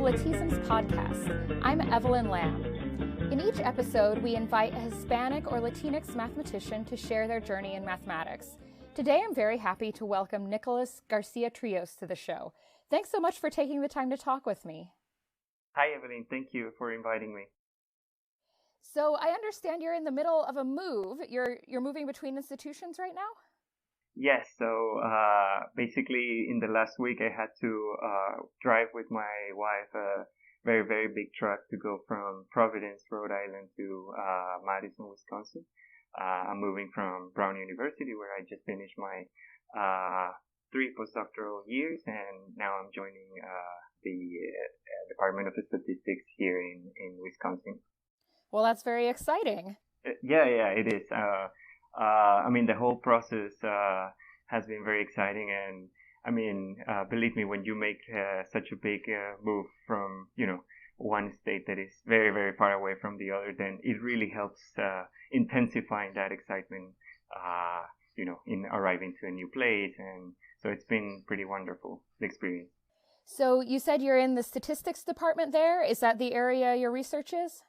Lathisms podcast. I'm Evelyn Lamb. In each episode, we invite a Hispanic or Latinx mathematician to share their journey in mathematics. Today, I'm very happy to welcome Nicolas García Trillos to the show. Thanks so much for taking the time to talk with me. Hi, Evelyn. Thank you for inviting me. So I understand you're in the middle of a move. You're moving between institutions right now? Yes. So basically, in the last week, I had to drive with my wife a very, very big truck to go from Providence, Rhode Island to Madison, Wisconsin. I'm moving from Brown University, where I just finished my 3 postdoctoral years, and now I'm joining the Department of Statistics here in Wisconsin. Well, that's very exciting. Yeah, it is. I mean, the whole process has been very exciting, and I mean, believe me, when you make such a big move from, one state that is very, very far away from the other, then it really helps intensifying that excitement, in arriving to a new place, and so it's been pretty wonderful, the experience. So you said you're in the statistics department there. Is that the area your research is?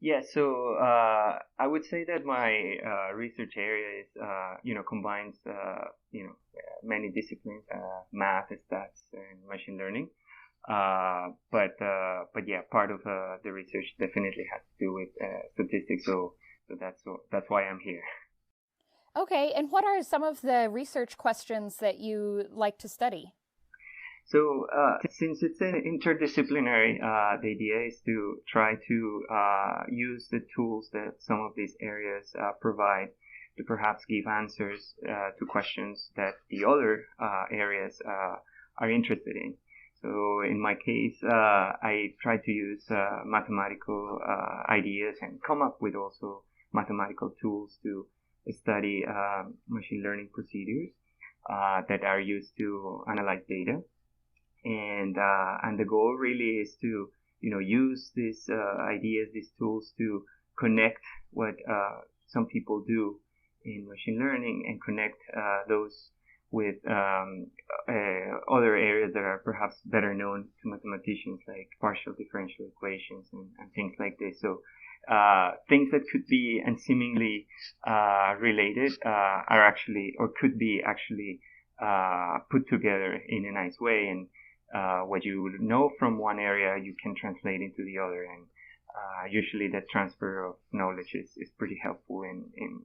Yeah, so I would say that my research area is, combines, many disciplines, math, stats, and machine learning. But yeah, part of the research definitely has to do with statistics. So that's why I'm here. Okay, and what are some of the research questions that you like to study? So since it's an interdisciplinary, the idea is to try to use the tools that some of these areas provide to perhaps give answers to questions that the other areas are interested in. So in my case, I try to use mathematical ideas and come up with also mathematical tools to study machine learning procedures that are used to analyze data. And the goal really is to use these ideas, these tools to connect what some people do in machine learning and connect those with other areas that are perhaps better known to mathematicians, like partial differential equations and things like this. So things that could be and seemingly related are actually, or could be actually, put together in a nice way, and what you know from one area you can translate into the other, and usually that transfer of knowledge is pretty helpful in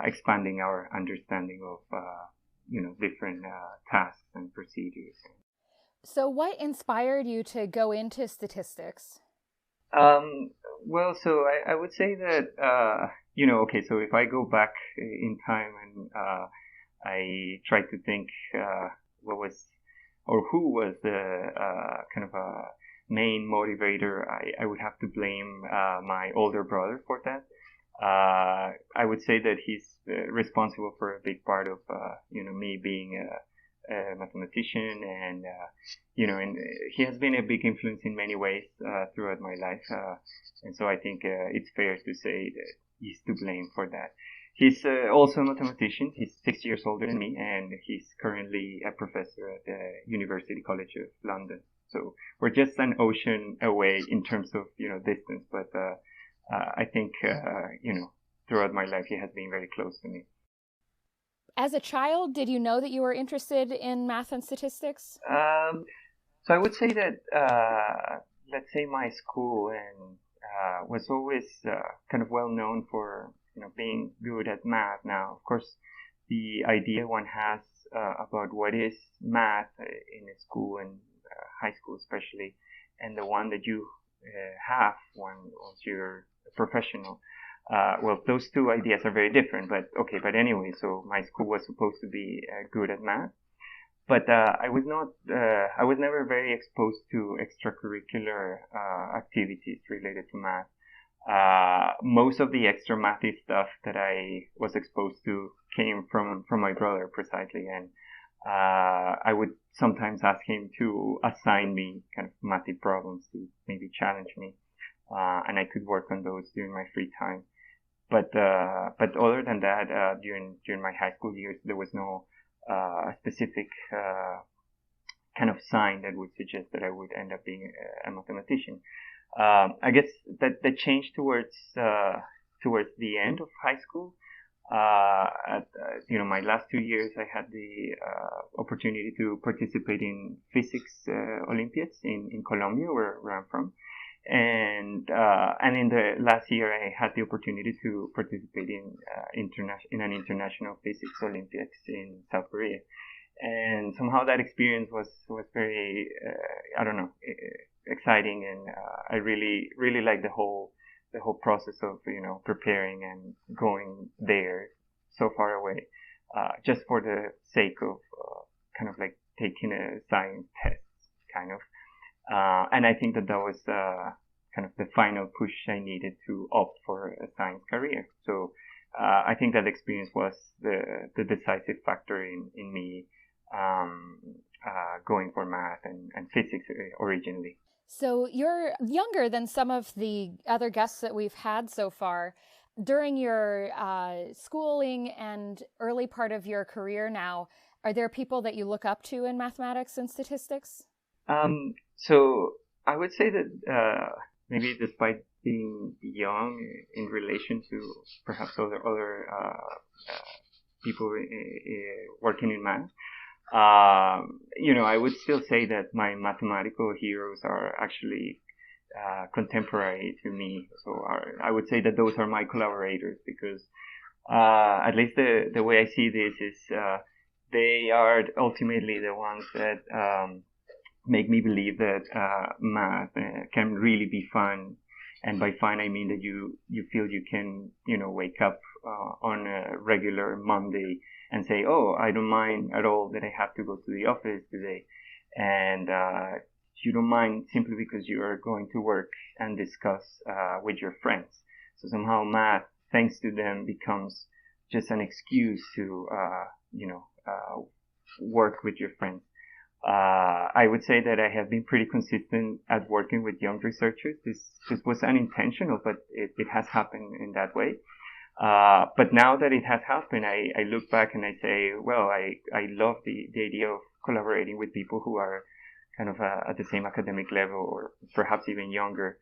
expanding our understanding of different tasks and procedures. So what inspired you to go into statistics? Well, so I would say that okay, so if I go back in time and I try to think what was or who was the kind of a main motivator, I would have to blame my older brother for that. I would say that he's responsible for a big part of me being a mathematician, and and he has been a big influence in many ways throughout my life, and so I think it's fair to say that he's to blame for that. He's also a mathematician. He's 6 years older than me, and he's currently a professor at the University College of London. So we're just an ocean away in terms of distance, but I think throughout my life he has been very close to me. As a child, did you know that you were interested in math and statistics? So I would say that let's say my school and was always kind of well known for being good at math. Now, of course, the idea one has about what is math in a school and high school especially, and the one that you have once you're a professional. Well, those two ideas are very different, but okay. But anyway, so my school was supposed to be good at math, but I was not. I was never very exposed to extracurricular activities related to math. Most of the extra mathy stuff that I was exposed to came from my brother precisely, and I would sometimes ask him to assign me kind of mathy problems to maybe challenge me, and I could work on those during my free time. But other than that, during my high school years, there was no specific kind of sign that would suggest that I would end up being a mathematician. I guess that changed towards the end of high school. My last 2 years, I had the opportunity to participate in physics Olympiads in Colombia, where I'm from, and in the last year, I had the opportunity to participate in an international physics Olympiads in South Korea, and somehow that experience was very exciting, and I really liked the whole process of preparing and going there so far away, just for the sake of kind of like taking a science test, kind of. And I think that was kind of the final push I needed to opt for a science career. So I think that experience was the decisive factor in me going for math and physics originally. So you're younger than some of the other guests that we've had so far. During your schooling and early part of your career now, are there people that you look up to in mathematics and statistics? So I would say that maybe despite being young in relation to perhaps other people working in math, I would still say that my mathematical heroes are actually contemporary to me. So I would say that those are my collaborators, because at least the way I see this is they are ultimately the ones that make me believe that math can really be fun. And by fun, I mean that you feel you can, wake up on a regular Monday and say, oh, I don't mind at all that I have to go to the office today. And you don't mind simply because you are going to work and discuss with your friends. So somehow math, thanks to them, becomes just an excuse to, work with your friends. I would say that I have been pretty consistent at working with young researchers. This was unintentional, but it has happened in that way. But now that it has happened, I look back and I say, well, I love the idea of collaborating with people who are kind of at the same academic level, or perhaps even younger.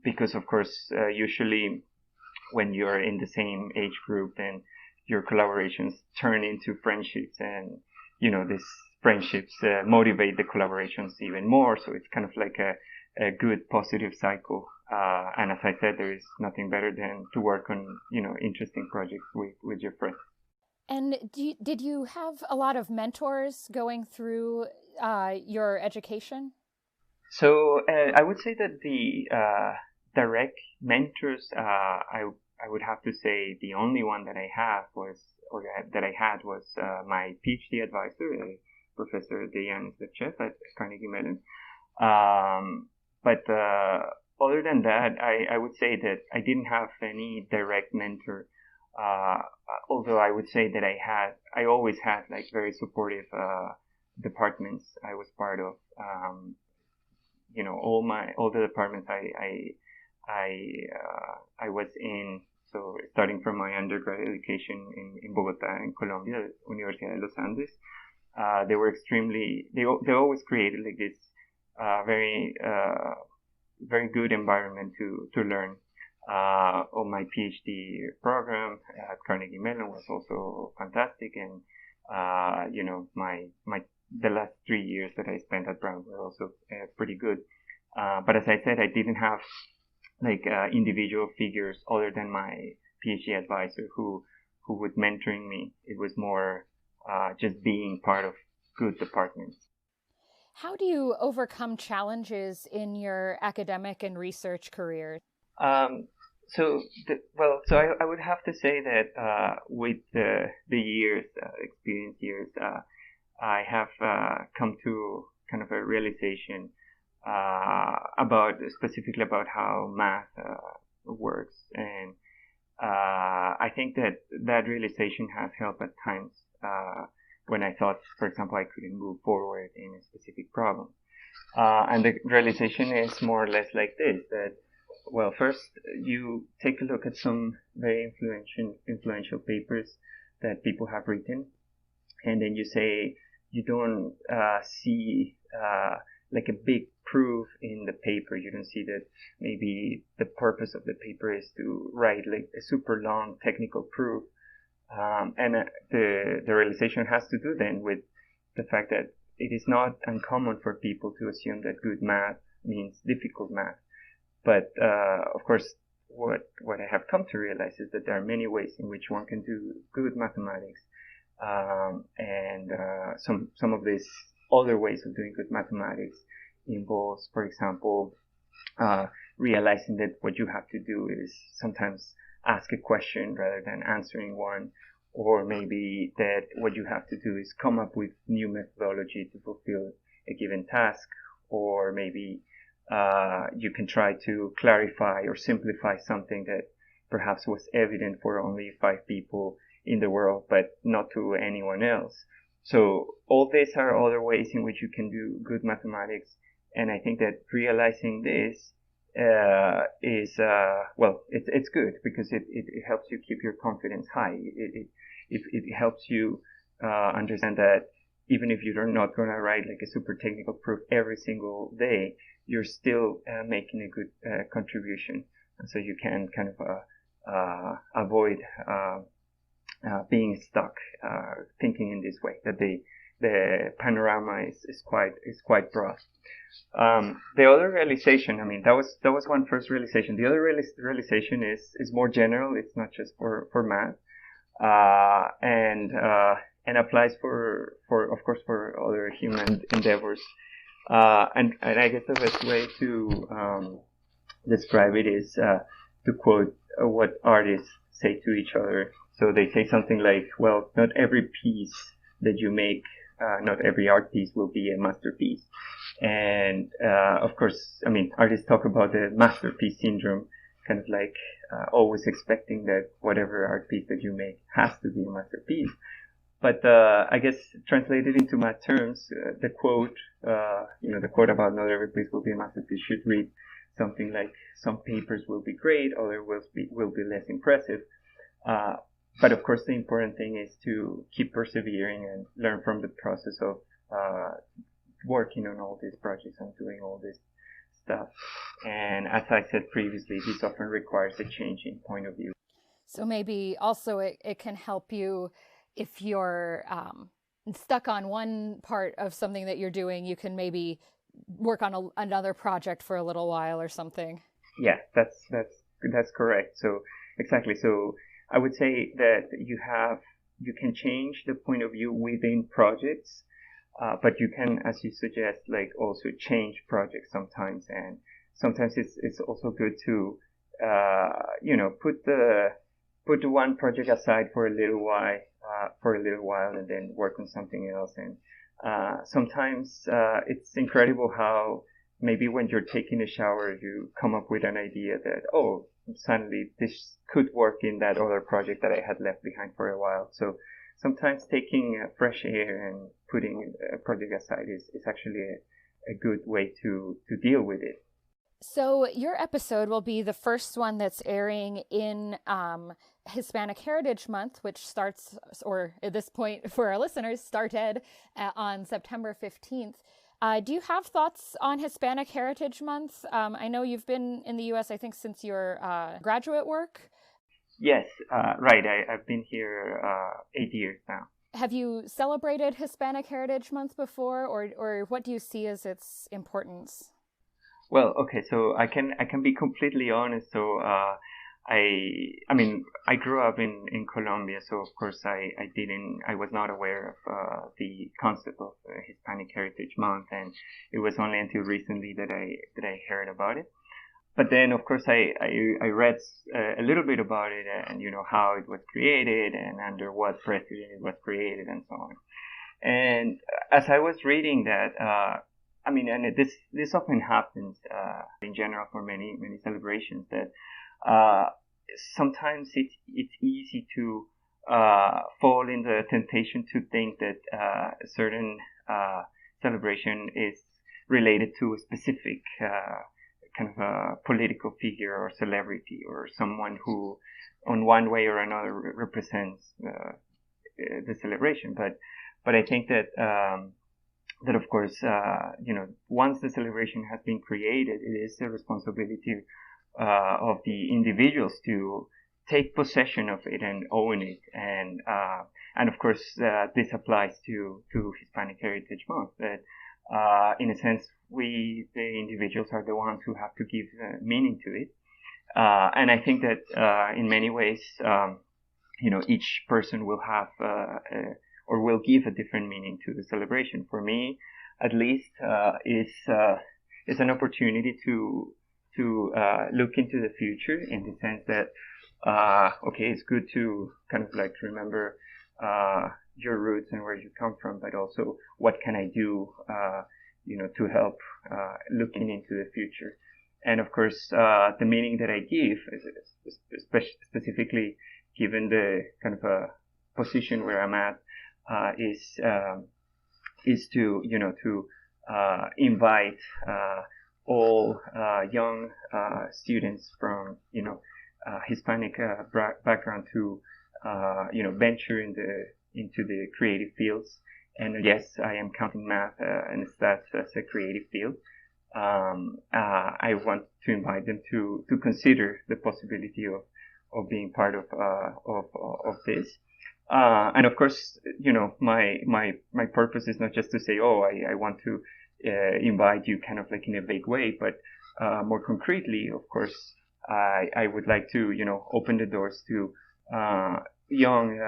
Because of course, usually when you're in the same age group, then your collaborations turn into friendships, and these friendships motivate the collaborations even more. So it's kind of like a good positive cycle. And as I said, there is nothing better than to work on interesting projects with your friends. And did you have a lot of mentors going through your education? So I would say that the direct mentors, I would have to say the only one that I have was, or that I had was my PhD advisor, Professor Dejan Slevchev at Carnegie Mellon. But other than that, I would say that I didn't have any direct mentor. Although I would say that I always had like very supportive departments I was part of. All the departments I was in. So starting from my undergraduate education in Bogotá, in Colombia, Universidad de los Andes, they were they always created like this very good environment to learn. On my PhD program at Carnegie Mellon was also fantastic, and the last 3 years that I spent at Brown were also pretty good. But as I said, I didn't have like individual figures other than my PhD advisor who would mentoring me. It was more just being part of good departments. How do you overcome challenges in your academic and research career? So I would have to say that with the years, experience years, I have come to kind of a realization specifically about how math works, and I think that realization has helped at times when I thought, for example, I couldn't move forward in a specific problem. And the realization is more or less like this, that, well, first you take a look at some very influential papers that people have written, and then you say, you don't see like a big proof in the paper. You don't see that maybe the purpose of the paper is to write like a super long technical proof. And the realization has to do then with the fact that it is not uncommon for people to assume that good math means difficult math. But of course, what I have come to realize is that there are many ways in which one can do good mathematics, and some of these other ways of doing good mathematics involves, for example, realizing that what you have to do is sometimes ask a question rather than answering one, or maybe that what you have to do is come up with new methodology to fulfill a given task, or maybe you can try to clarify or simplify something that perhaps was evident for only 5 people in the world, but not to anyone else. So all these are other ways in which you can do good mathematics, and I think that realizing this is it's good because it helps you keep your confidence high. It helps you understand that even if you're not going to write like a super technical proof every single day, you're still making a good contribution, and so you can kind of avoid being stuck thinking in this way. That the panorama is quite broad. The other realization, I mean, that was one first realization. The other realization is more general. It's not just for math, and applies for of course for other human endeavors. And I guess the best way to describe it is to quote what artists say to each other. So they say something like, well, not every piece that you make, not every art piece will be a masterpiece. And of course, I mean, artists talk about the masterpiece syndrome, kind of like always expecting that whatever art piece that you make has to be a masterpiece. But I guess translated into math terms, the quote, the quote about not every piece will be a masterpiece should read something like, some papers will be great, others will be less impressive. But of course, the important thing is to keep persevering and learn from the process of working on all these projects and doing all this stuff. And as I said previously, this often requires a change in point of view. So maybe also it can help you if you're stuck on one part of something that you're doing, you can maybe work on another project for a little while or something. Yeah, that's correct. So exactly. So I would say that you can change the point of view within projects, but you can, as you suggest, like also change projects sometimes, and sometimes it's also good to put the one project aside for a little while, and then work on something else. And sometimes it's incredible how maybe when you're taking a shower, you come up with an idea that, oh, suddenly this could work in that other project that I had left behind for a while. So sometimes taking fresh air and putting a project aside is actually a good way to deal with it. So your episode will be the first one that's airing in Hispanic Heritage Month, which starts, or at this point for our listeners, started on September 15th. Do you have thoughts on Hispanic Heritage Month? I know you've been in the U.S., I think, since your graduate work. Yes, right. I've been here 8 years now. Have you celebrated Hispanic Heritage Month before, or what do you see as its importance? Well, okay, so I can be completely honest. So I mean, I grew up in Colombia, so of course I was not aware of the concept of Hispanic Heritage Month, and it was only until recently that I heard about it. But then, of course, I read a little bit about it, and how it was created and under what president it was created and so on. And as I was reading that, I mean, and this often happens in general for many celebrations, that sometimes it's easy to fall in the temptation to think that a certain celebration is related to a specific kind of a political figure or celebrity or someone who, on one way or another, represents the celebration. But But I think that that of course, once the celebration has been created, it is the responsibility of the individuals to take possession of it and own it. And of course, this applies to Hispanic Heritage Month. That in a sense, we, the individuals, are the ones who have to give meaning to it. And I think that in many ways, each person will have or will give a different meaning to the celebration. For me, at least, is an opportunity to look into the future, in the sense that it's good to kind of like remember your roots and where you come from, but also what can I do, to help looking into the future. And of course, the meaning that I give, specifically given the kind of a position where I'm at, is to invite all young students from Hispanic background to venture into the creative fields. And yes, I am counting math and stats as a creative field. I want to invite them to consider the possibility of being part of this. And of course, my purpose is not just to say, I want to invite you kind of like in a big way, but more concretely, of course, I would like to, open the doors to young,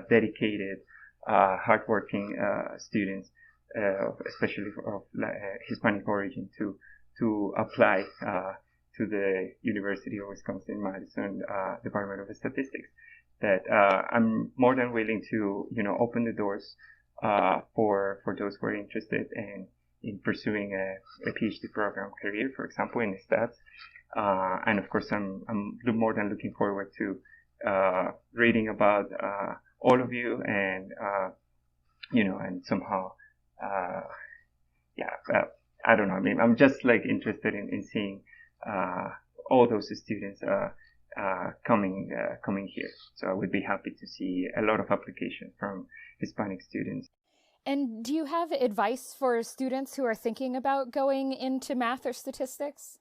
dedicated, hardworking students, especially of Hispanic origin, to apply to the University of Wisconsin-Madison Department of Statistics. That I'm more than willing to, open the doors for those who are interested in pursuing a PhD program career, for example, in stats. And of course, I'm more than looking forward to reading about all of you, and and somehow, I don't know. I mean, I'm just like interested in seeing all those students coming here. So I would be happy to see a lot of application from Hispanic students. And do you have advice for students who are thinking about going into math or statistics?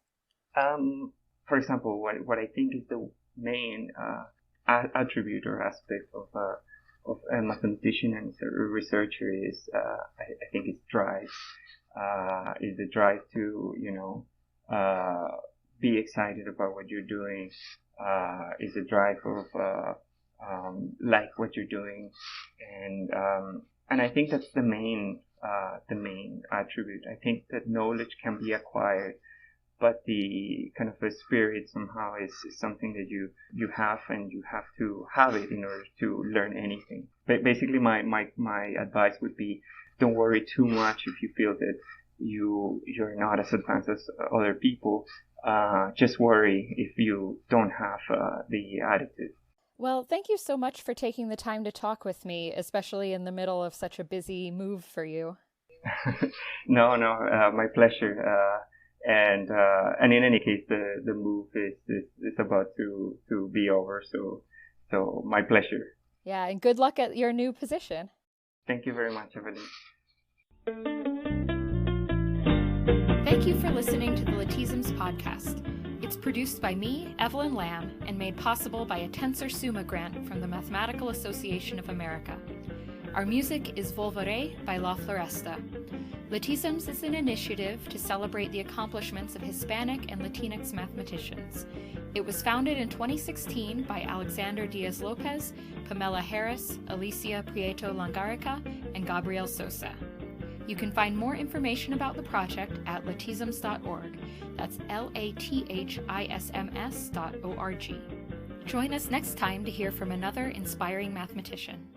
For example, what I think is the main attribute or aspect of a mathematician and a researcher is, I think, it's drive. Is the drive to be excited about what you're doing. Is a drive of like what you're doing, and I think that's the main attribute. I think that knowledge can be acquired, but the kind of a spirit somehow is something that you have, and you have to have it in order to learn anything. But basically, my advice would be, don't worry too much if you feel that you're not as advanced as other people. Just worry if you don't have the attitude. Well, thank you so much for taking the time to talk with me, especially in the middle of such a busy move for you. No, my pleasure. And in any case, the move is about to be over. So my pleasure. Yeah, and good luck at your new position. Thank you very much, Evelyn. Thank you for listening to the Lathisms podcast. It's produced by me, Evelyn Lamb, and made possible by a Tensor Summa grant from the Mathematical Association of America. Our music is Volvere by La Floresta. Lathisms is an initiative to celebrate the accomplishments of Hispanic and Latinx mathematicians. It was founded in 2016 by Alexander Diaz-Lopez, Pamela Harris, Alicia Prieto Langarica, and Gabriel Sosa. You can find more information about the project at lathisms.org. That's LATHISMS.org. Join us next time to hear from another inspiring mathematician.